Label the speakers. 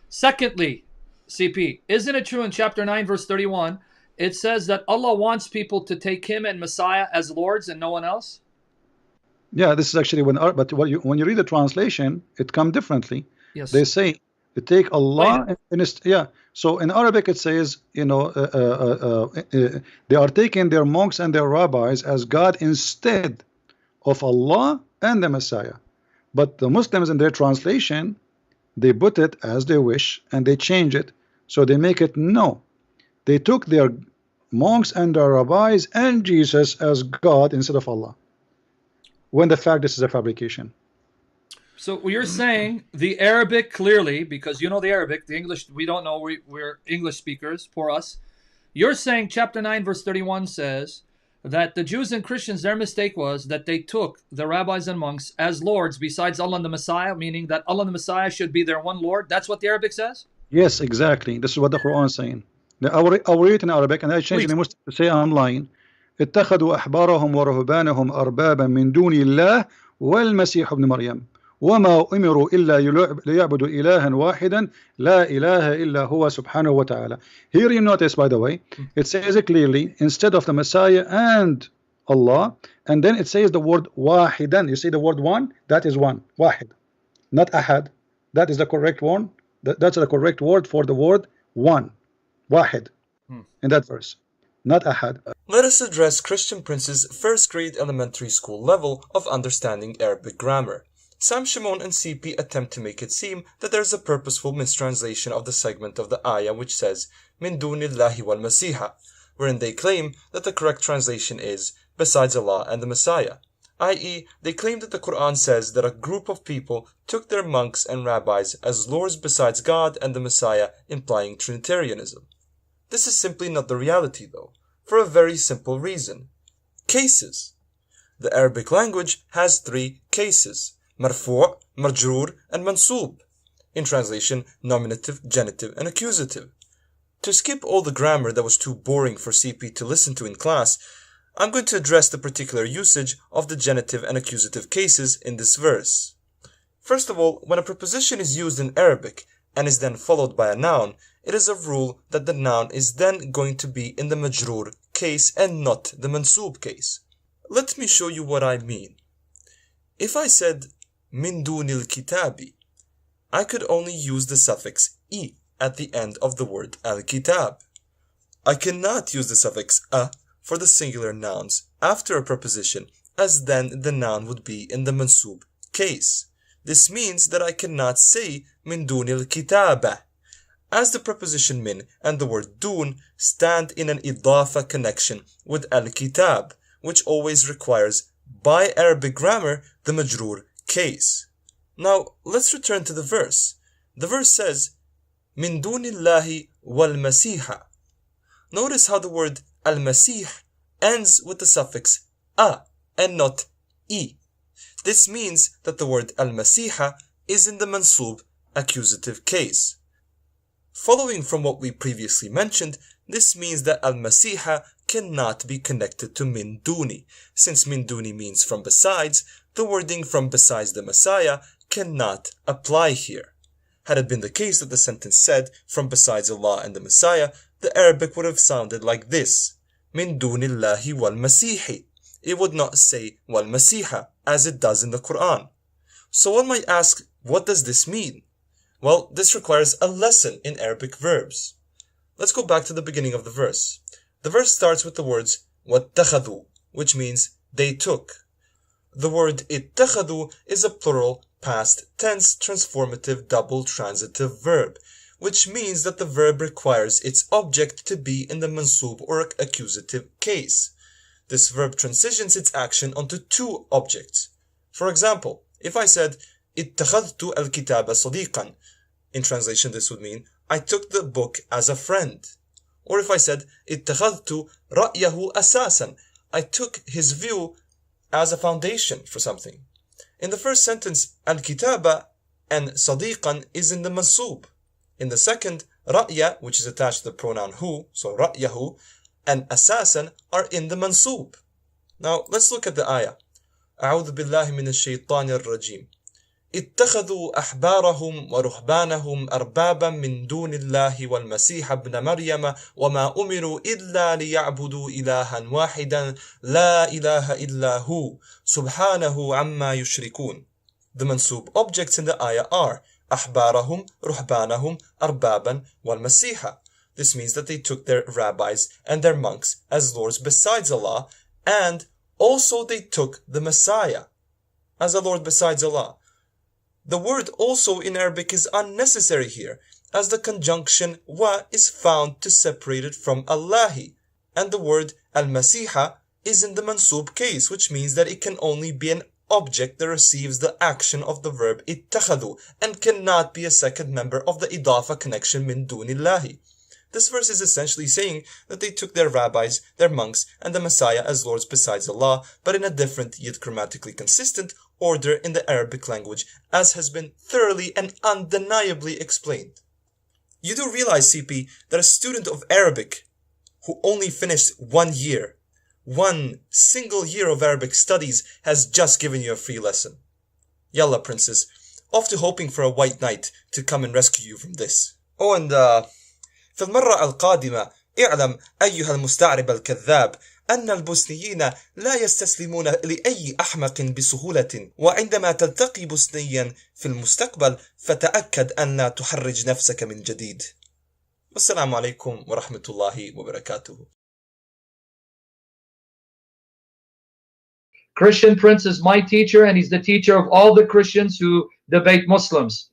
Speaker 1: Secondly, CP, isn't it true in chapter 9, verse 31, it says that Allah wants people to take him and Messiah as lords and no one else?
Speaker 2: Yeah, this is actually but when you read the translation, it comes differently.
Speaker 1: Yes.
Speaker 2: They say to take Allah yeah. So in Arabic it says, they are taking their monks and their rabbis as God instead of Allah and the Messiah. But the Muslims in their translation, they put it as they wish and they change it. So they make it no. They took their monks and their rabbis and Jesus as God instead of Allah, when the fact this is a fabrication.
Speaker 1: So you're saying the Arabic clearly, because you know the Arabic, the English we don't know, we're English speakers, for us. You're saying chapter 9 verse 31 says that the Jews and Christians, their mistake was that they took the rabbis and monks as lords besides Allah and the Messiah, meaning that Allah and the Messiah should be their one Lord. That's what the Arabic says?
Speaker 2: Yes, exactly. This is what the Quran is saying. I will read it in Arabic, and I change the Muslim to say online. اتخذوا أحبارهم ورهبانهم أربابا من دون الله والمسيح ابن مريم وما أمروا إلا ليعبدوا إلها واحدا لا إله إلا هو سبحانه وتعالى. Here you notice, by the way, it says it clearly, instead of the Messiah and Allah, and then it says the word واحدا. You see the word one? That is one. واحد, not أحد. That is the correct one. That's the correct word for the word one. واحد in that verse, not أحد.
Speaker 3: Let us address Christian Prince's first grade elementary school level of understanding Arabic grammar. Sam Shimon and CP attempt to make it seem that there is a purposeful mistranslation of the segment of the ayah which says Min dunillahi wal Masiha, wherein they claim that the correct translation is besides Allah and the Messiah, i.e., they claim that the Quran says that a group of people took their monks and rabbis as lords besides God and the Messiah, implying Trinitarianism. This is simply not the reality though, for a very simple reason. Cases. The Arabic language has 3 cases: marfu', marjroor, and mansoob. In translation, nominative, genitive, and accusative. To skip all the grammar that was too boring for CP to listen to in class, I'm going to address the particular usage of the genitive and accusative cases in this verse. First of all, when a preposition is used in Arabic and is then followed by a noun, it is a rule that the noun is then going to be in the majroor case and not the mansoob case. Let me show you what I mean. If I said min dunil kitabi, I could only use the suffix I at the end of the word al-kitab. I cannot use the suffix a for the singular nouns after a preposition, as then the noun would be in the mansoob case. This means that I cannot say min dunil kitaba, as the preposition min and the word dun stand in an idafa connection with al-kitab, which always requires, by Arabic grammar, the majroor case. Now, let's return to the verse. The verse says, Min dunillahi wal Masiha. Notice how the word al-Masih ends with the suffix a and not I. This means that the word al-Masiha is in the mansoob accusative case. Following from what we previously mentioned, this means that al-Masiha cannot be connected to min duni. Since min duni means from besides, the wording from besides the Messiah cannot apply here. Had it been the case that the sentence said from besides Allah and the Messiah, the Arabic would have sounded like this: Min dunillahi wal Masihi. It would not say wal Masiha as it does in the Quran. So one might ask, what does this mean? Well, this requires a lesson in Arabic verbs. Let's go back to the beginning of the verse. The verse starts with the words وَاتَّخَذُوا, which means they took. The word ittakhadhu is a plural past tense transformative double transitive verb, which means that the verb requires its object to be in the mansoob or accusative case. This verb transitions its action onto 2 objects. For example, if I said ittakhadhtu al-kitaba sadiqan, in translation this would mean I took the book as a friend. Or if I said ittakhadhtu ra'yahu asasan, I took his view as a foundation for something. In the first sentence, al-kitaba and sadiqan is in the mansoob. In the second, ra'ya, which is attached to the pronoun hu, so ra'yahu, and asasan are in the mansoob. Now, let's look at the ayah. أعوذ بالله من الشيطان الرجيم. اتخذوا أحبارهم ورهبانهم أربابا من دون الله والمسيح ابن مريم وما أمروا إلا ليعبدوا إلها واحدا لا إله إلا هو سبحانه عما يشركون. The mansub objects in the ayah are أحبارهم, رهبانهم, أربابا, والمسيح. This means that they took their rabbis and their monks as lords besides Allah, and also they took the Messiah as a lord besides Allah. The word also in Arabic is unnecessary here, as the conjunction wa is found to separate it from Allahi, and the word al-Masiha is in the mansub case, which means that it can only be an object that receives the action of the verb ittakhadu, and cannot be a second member of the idafa connection min dunillahi. This verse is essentially saying that they took their rabbis, their monks, and the Messiah as lords besides Allah, but in a different yet grammatically consistent order in the Arabic language, as has been thoroughly and undeniably explained. You do realize, CP, that a student of Arabic who only finished 1 year, 1 single year of Arabic studies, has just given you a free lesson. Yalla, princess, off to hoping for a white knight to come and rescue you from this. Oh, and في المرة القادمة اعلم أيها المستعرب الكذاب أن البوسنيين لا يستسلمون لأي أحمق بسهولة، وعندما تلتقي بوسنيا في المستقبل فتأكد أن لا تحرج نفسك من جديد. والسلام عليكم ورحمة الله وبركاته.
Speaker 1: Christian Prince is my teacher, and he's the teacher of all the Christians who debate Muslims.